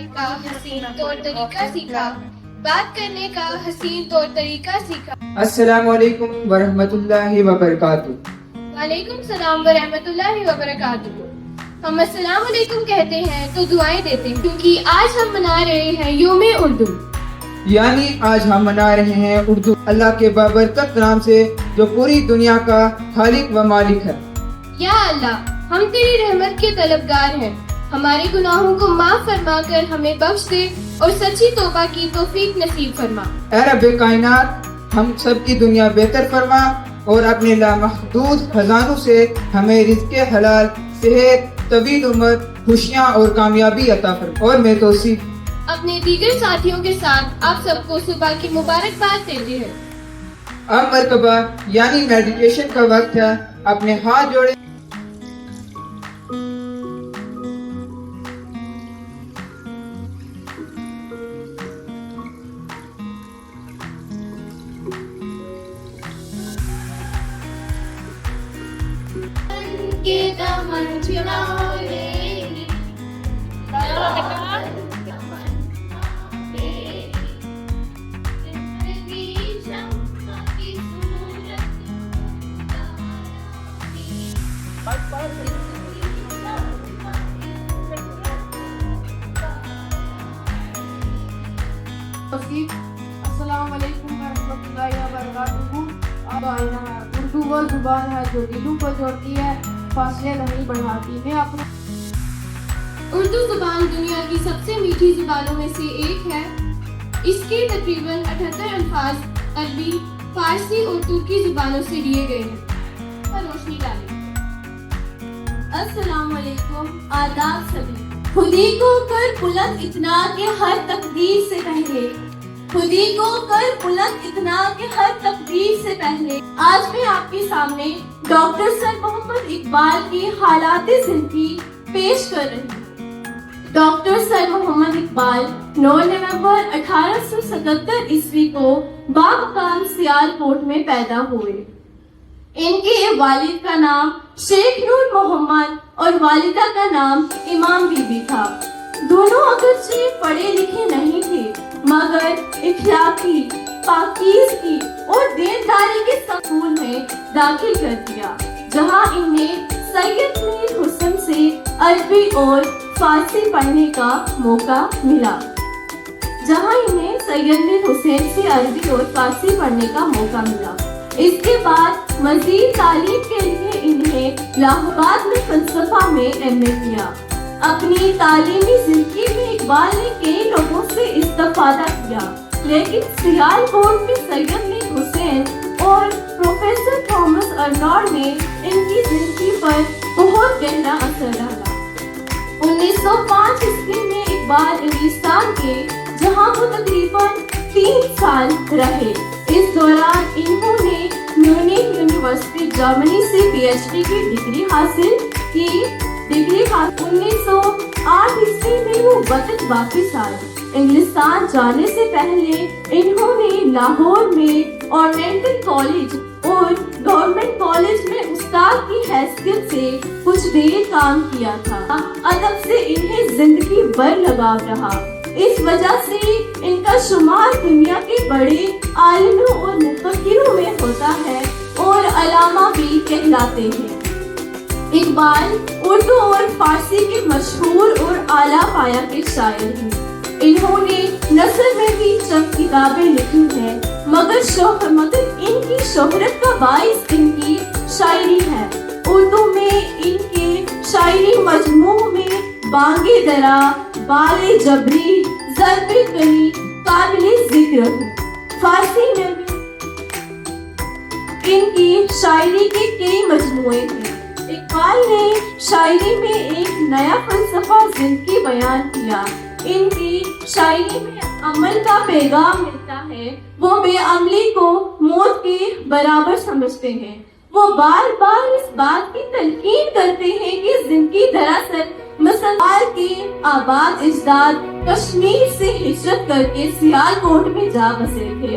का हसीन तौर तरीका सीखा, बात करने का हसीन तौर तरीका सीखा। अस्सलामु अलैकुम वरहमतुल्लाहि वबरकातुहू। वालेकुम सलाम व रहमतुल्लाहि व बरकातुहू। हम अस्सलाम वालेकुम कहते हैं तो दुआएं देते हैं, क्योंकि आज हम मना रहे हैं यौम उर्दू। यानी आज हम मना रहे हैं उर्दू, अल्लाह के बाबरकत नाम से जो पूरी दुनिया का खालिक व मालिक है। या अल्लाह, हम तेरी रहमत के तलबगार हैं, हमारे गुनाहों को माफ फरमा कर हमें बख्श दे और सच्ची तौबा की तौफीक नसीब फरमा। ऐ रब्बे कायनात, हम सब की दुनिया बेहतर फरमा और अपने लामहदूद खजानों से हमें रिज़्क़े हलाल, सेहत, तवील उम्र, खुशियाँ और कामयाबी अता फरमा। और मैं तौसीफ अपने दीगर साथियों के साथ आप सबको सुबह की मुबारकबाद देते हैं। अब मरकबा यानी मेडिटेशन का वक्त है। अपने हाथ जोड़े के दामन चुराए अस्सलाम वालेकुम रहमतुल्लाहि व बरकातुहू। अब आईना है, उर्दू वो जुबान है जो दिलों को जोड़ती है, फासले नहीं बढ़ाती। मैं अपना उर्दू जुबान दुनिया की सबसे मीठी जुबानों में से एक है। इसके तकरीबन 78 अल्फाज अरबी, फारसी और तुर्की जुबानों से लिए गए हैं। पर रोशनी डालें। अस्सलाम वालेकुम, आदाब सभी। खुदी को कर बुलंद इतना कि हर तकदीर से पहले, खुदी को कर बुलंद इतना कि हर तकदीर से पहले। आज मैं आपके सामने डॉक्टर सर मोहम्मद इकबाल की हालात जिंदगी पेश कर रही हूँ। डॉक्टर सर मोहम्मद इकबाल 9 नवंबर 1877 ईस्वी को बामकाम सियालकोट में पैदा हुए। इनके वालिद का नाम शेख नूर मोहम्मद और वालिदा का नाम इमाम बीबी था। दोनों अगरचे पढ़े लिखे नहीं थे, मगर इखलाकी, पाकीज़गी और देनदारी के स्कूल में दाखिल कर दिया, जहां इन्हें सैयद मीर हुसैन से अरबी और फारसी पढ़ने का मौका मिला। इसके बाद मजीद तालीम के लिए इन्हें इलाहाबाद में फलसफा में एमए किया। अपनी तालीमी जिंदगी में इकबाल ने कई लोगों से इस्तेफादा किया, लेकिन सियालकोट में सैयद मीर हुसैन और प्रोफेसर थॉमस अर्नॉल्ड ने इनकी जिंदगी पर बहुत गहरा असर डाला। 1905 ईस्वी में इकबाल इंग्लिस्तान के, जहां वो तकरीबन 3 साल रहे। इस दौरान इन्होंने म्यूनिख यूनिवर्सिटी जर्मनी से पीएचडी की डिग्री हासिल की। 1908 ईस्वी में वो वतन वापस आए। इंग्लिस्तान जाने से पहले इन्होंने लाहौर में ओरिएंटल कॉलेज और गवर्नमेंट कॉलेज में उस्ताद की हैसियत से कुछ देर काम किया था। अदब से इन्हें जिंदगी भर लगाव रहा। इस वजह से इनका शुमार दुनिया के बड़े आलिमों और मुफक्किरों में होता है और अलामा भी कहलाते हैं। इकबाल उर्दू और फारसी के मशहूर और आला पाया के शायर हैं। इन्होंने नस्र में भी चंद किताबें लिखी हैं, मगर इनकी शोहरत का बाइस इनकी शायरी है। उर्दू में इनके शायरी मजमू में बांगे दरा, बाले जबरी, ज़र्बे कली काबिले जिक्र है। फारसी में भी इनकी शायरी के कई मजमुए हैं। इकबाल ने शायरी में एक नया फलसफा जिंदगी बयान किया। इनकी शायरी में अमल का पैगाम मिलता है। वो बेअमली को मौत के बराबर समझते हैं। वो बार बार इस बात की तलकीन करते हैं कि जिंदगी दरअसल मुसलमान के आबाद इजदाद कश्मीर से हिजरत करके सियालकोट में जा बसे थे।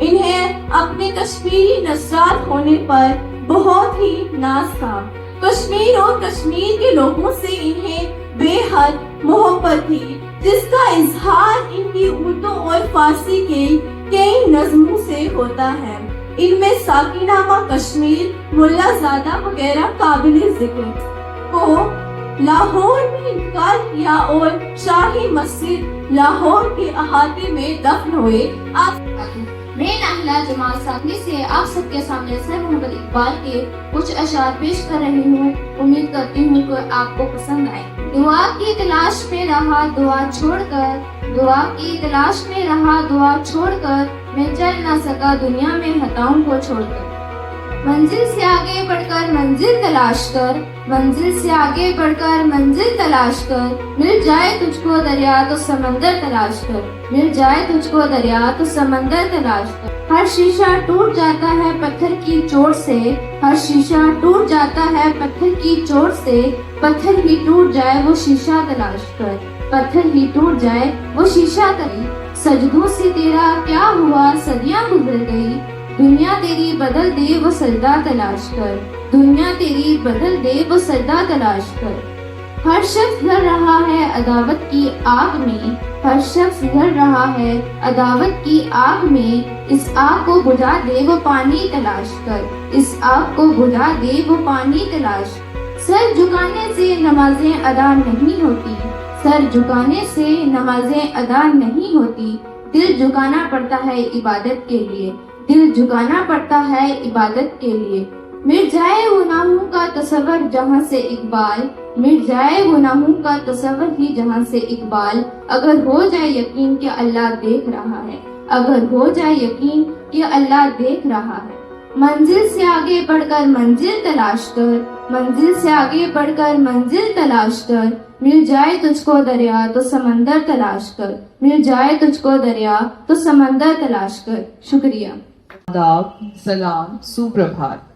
इन्हें अपने कश्मीरी नस्रात होने पर बहुत ही नाज था। कश्मीर और कश्मीर के लोगों से इन्हें बेहद محبت تھی جس کا اظہار ان کی اردو اور فارسی کے کئی نظموں سے ہوتا ہے. ان میں ساقی نامہ کشمیر، ملا زادہ وغیرہ قابل ذکر. کو لاہور میں انتقال کیا اور شاہی مسجد لاہور کے احاطے میں دفن ہوئے. میں ناہلا جمال ساکری سے آپ سب کے سامنے سر محمد اقبال کے کچھ اشعار پیش کر رہی ہوں. امید کرتی ہوں کہ آپ کو پسند آئے. دعا کی تلاش میں رہا دعا چھوڑ کر، دعا کی تلاش میں رہا دعا چھوڑ کر، میں چل نہ سکا دنیا میں خطاؤں کو چھوڑ کر. منزل سے آگے بڑھ کر منزل تلاش کر، منزل سے آگے بڑھ کر منزل تلاش کر، مل جائے تجھ کو دریا تو سمندر تلاش کر، مل جائے تجھ کو دریا تو سمندر تلاش کر. ہر شیشہ ٹوٹ جاتا ہے پتھر کی چوٹ سے، ہر شیشہ ٹوٹ جاتا ہے پتھر کی چوٹ سے، پتھر ہی ٹوٹ جائے وہ شیشہ تلاش کر، پتھر ہی ٹوٹ جائے وہ شیشہ تلاش. سجدوں سے تیرا کیا ہوا صدیاں گزر گئی، دنیا تیری بدل دے وہ سجدہ تلاش کر، دنیا تیری بدل دے وہ سجدہ تلاش کر. ہر شخص لڑ رہا ہے عداوت کی آگ میں، ہر شخص لڑ رہا ہے عداوت کی آگ میں، اس آگ کو بجھا دے وہ پانی تلاش کر، اس آگ کو بجھا دے وہ پانی تلاش. سر جھکانے سے نمازیں ادا نہیں ہوتی، سر جھکانے سے نمازیں ادا نہیں ہوتی، دل جھکانا پڑتا ہے عبادت کے لیے، دل جھکانا پڑتا ہے عبادت کے لیے. مٹ جائے گناہوں کا تصور جہاں سے اقبال، مٹ جائے گناہوں کا تصور ہی جہاں سے اقبال، اگر ہو جائے یقین کہ اللہ دیکھ رہا ہے، اگر ہو جائے یقین کہ اللہ دیکھ رہا ہے. منزل سے آگے بڑھ کر منزل تلاش کر، منزل سے آگے بڑھ کر منزل تلاش کر، مل جائے تجھ کو دریا تو سمندر تلاش کر، مل جائے تجھ کو دریا تو سمندر تلاش کر. شکریہ. آداب، سلام، سپربھات.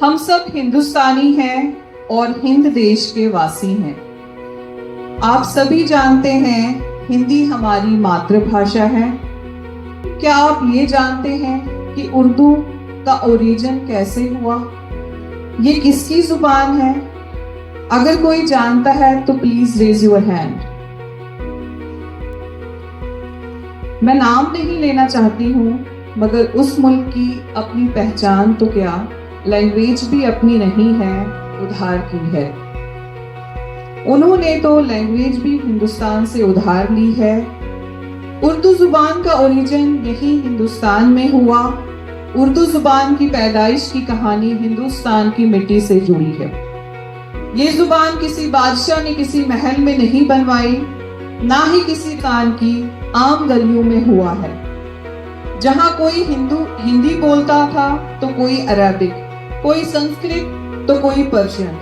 ہم سب ہندوستانی ہیں اور ہند دیش کے واسی ہیں. آپ سبھی جانتے ہیں ہندی ہماری ماتر بھاشا ہے. کیا آپ یہ جانتے ہیں کہ اردو کا اوریجن کیسے ہوا؟ یہ کس کی زبان ہے؟ اگر کوئی جانتا ہے تو پلیز ریز یور ہینڈ. میں نام نہیں لینا چاہتی ہوں، مگر اس ملک کی اپنی پہچان تو کیا، لینگویج بھی اپنی نہیں ہے، ادھار کی ہے. انہوں نے تو لینگویج بھی ہندوستان سے ادھار لی ہے. اردو زبان کا اوریجن یہی ہندوستان میں ہوا. اردو زبان کی پیدائش کی کہانی ہندوستان کی مٹی سے جڑی ہے. یہ زبان کسی بادشاہ نے کسی محل میں نہیں بنوائی، نہ ہی کسی کان کی عام گلیوں میں ہوا ہے. جہاں کوئی ہندی بولتا تھا تو کوئی عربک، کوئی سنسکرت تو کوئی پرشین.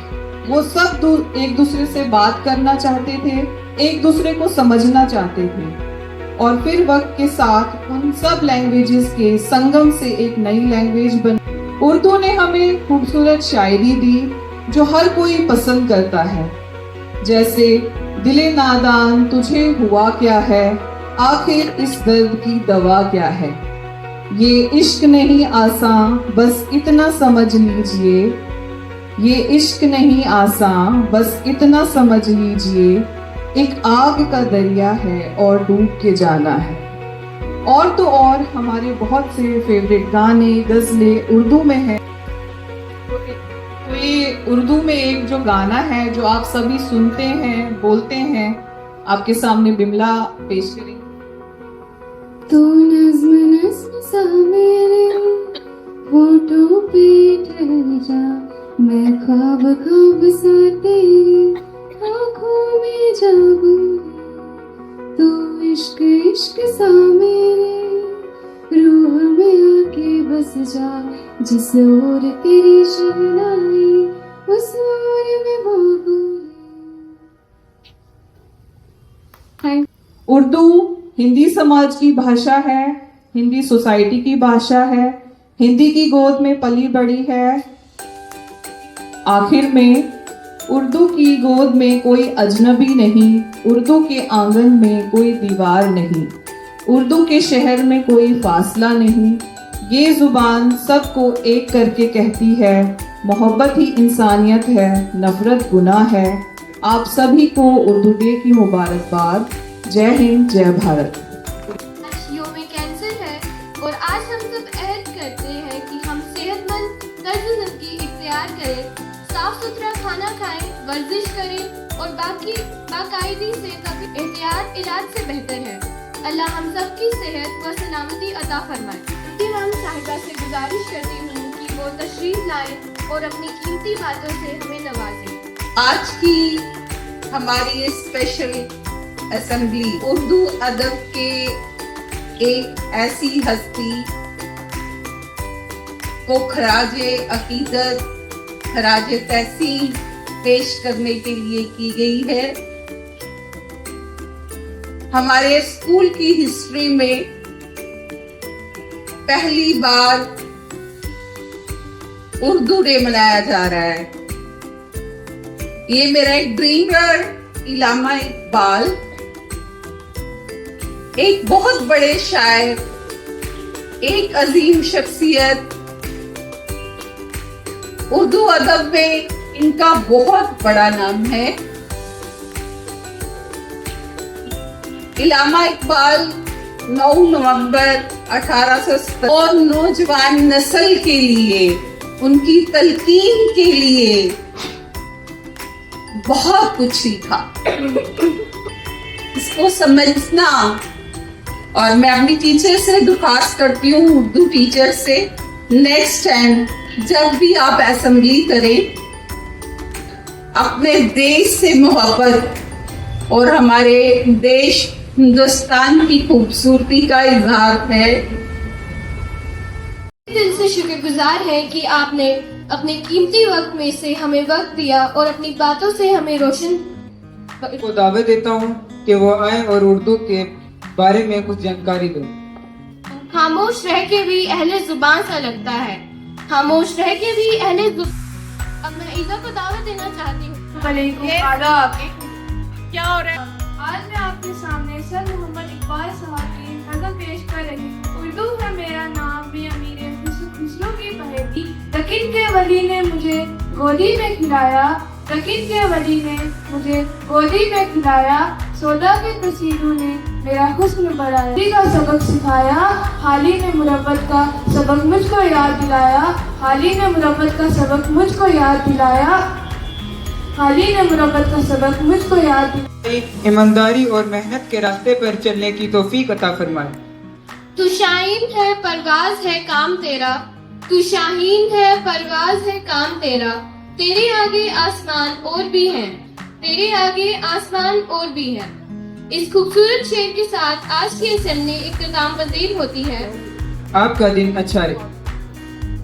وہ سب ایک دوسرے سے بات کرنا چاہتے تھے، ایک دوسرے کو سمجھنا چاہتے تھے، اور پھر وقت کے ساتھ ان سب لینگویجز کے سنگم سے ایک نئی لینگویج بنی. اردو نے ہمیں خوبصورت شاعری دی جو ہر کوئی پسند کرتا ہے، جیسے دل نادان تجھے ہوا کیا ہے، آخر اس درد کی دوا کیا ہے، یہ عشق نہیں آساں بس اتنا سمجھ لیجئے، یہ عشق نہیں آساں بس اتنا سمجھ لیجئے، ایک آگ کا دریا ہے اور ڈوب کے جانا ہے. اور تو اور ہمارے بہت سے فیوریٹ گانے، غزلیں اردو میں ہیں. تو یہ اردو میں ایک جو گانا ہے جو آپ سبھی سنتے ہیں، بولتے ہیں، آپ کے سامنے بملا پیش کریں. تو نظم نظم سا میرے ہونٹوں پہ ٹھہر جا، میں خواب خواب سا تیری آنکھوں میں جاگوں، تو عشق عشق سا میرے روح میں آ کے بس جا، جس اور تیری شہنائی اس اور میں بھاگوں. اردو ہندی سماج کی بھاشا ہے، ہندی سوسائٹی کی بھاشا ہے، ہندی کی گود میں پلی بڑی ہے. آخر میں اردو کی گود میں کوئی اجنبی نہیں، اردو کے آنگن میں کوئی دیوار نہیں، اردو کے شہر میں کوئی فاصلہ نہیں. یہ زبان سب کو ایک کر کے کہتی ہے محبت ہی انسانیت ہے، نفرت گناہ ہے، आप सभी को उर्दू डे की मुबारकबाद। जय हिंद, जय भारत। आज यौम कैंसर है और आज हम सब अहद करते हैं कि हम सेहतमंद तर्ज ज़िंदगी इख्तियार करें, साफ सुथरा खाना खाएं, वर्जिश करें और बाकायदगी से तभी एहतियात इलाज से बेहतर है। अल्लाह हम सब की सेहत व सलामती अता फरमाए। इमाम साहिबा से गुजारिश करती हूँ कि वो तशरीफ लाएं और अपनी कीमती बातों से हमें नवाजें। आज की हमारी ये स्पेशल असेंबली उर्दू अदब के एक ऐसी हस्ती को खराजे अकीदत, खराजे तहसीन पेश करने के लिए की गई है। हमारे स्कूल की हिस्ट्री में पहली बार उर्दू डे मनाया जा रहा है। ये मेरा एक ड्रीमर इलामा इकबाल एक बहुत बड़े शायर, एक अजीम शख्सियत, उर्दू अदब में इनका बहुत बड़ा नाम है। इलामा इकबाल 9 नवंबर 1870 और नौजवान नस्ल के लिए, उनकी तलकीन के लिए बहुत कुछ सीखा। इसको समझना, और मैं अपनी टीचर से दरख्वास्त करती हूँ, उर्दू टीचर से, नेक्स्ट टाइम जब भी आप असेंबली करें, अपने देश से मोहब्बत और हमारे देश हिंदुस्तान की खूबसूरती का इजहार है। दिल से शुक्रगुजार है कि आपने अपने कीमती वक्त में से हमें वक्त दिया और अपनी बातों से हमें रोशन को दावत देता हूँ कि वो आए और उर्दू के बारे में कुछ जानकारी दें। खामोश रह के भी अहले जुबान सा लगता है, खामोश रह के भी अहले जुबान। अब मैं ईजा को दावत देना चाहती हूँ। क्या हो रहा है? आज मैं आपके सामने सर मोहम्मद इकबाल साहब की नज़म पेश कर रही हूँ। उर्दू है मेरा नाम, मैं अमीर खुसरो की पहेली। रकीब के वली ने मुझे गोदी में खिलाया, रकीब के वली ने मुझे गोदी में खिलाया। सोदा के तसीरों ने मेरा हुस्न बढ़ाया, हाली का सबक सिखाया, हाली ने मुरब्बत का सबक मुझको याद दिलाया, हाली ने मुरब्बत का सबक मुझको याद दिलाया, हाली ने मुरब्बत का सबक मुझको याद दिलाया। ईमानदारी और मेहनत के रास्ते पर चलने की तौफीक अता फरमाए। तू शाहीन है परवाज है काम तेरा, तू शाहीन है परवाज है काम तेरा। तेरे आगे आसमान और भी हैं, तेरे आगे आसमान और भी हैं। इस खूबसूरत शेर के साथ आज की असेंबली इख्तिताम पजीर होती है। आपका दिन अच्छा रहे।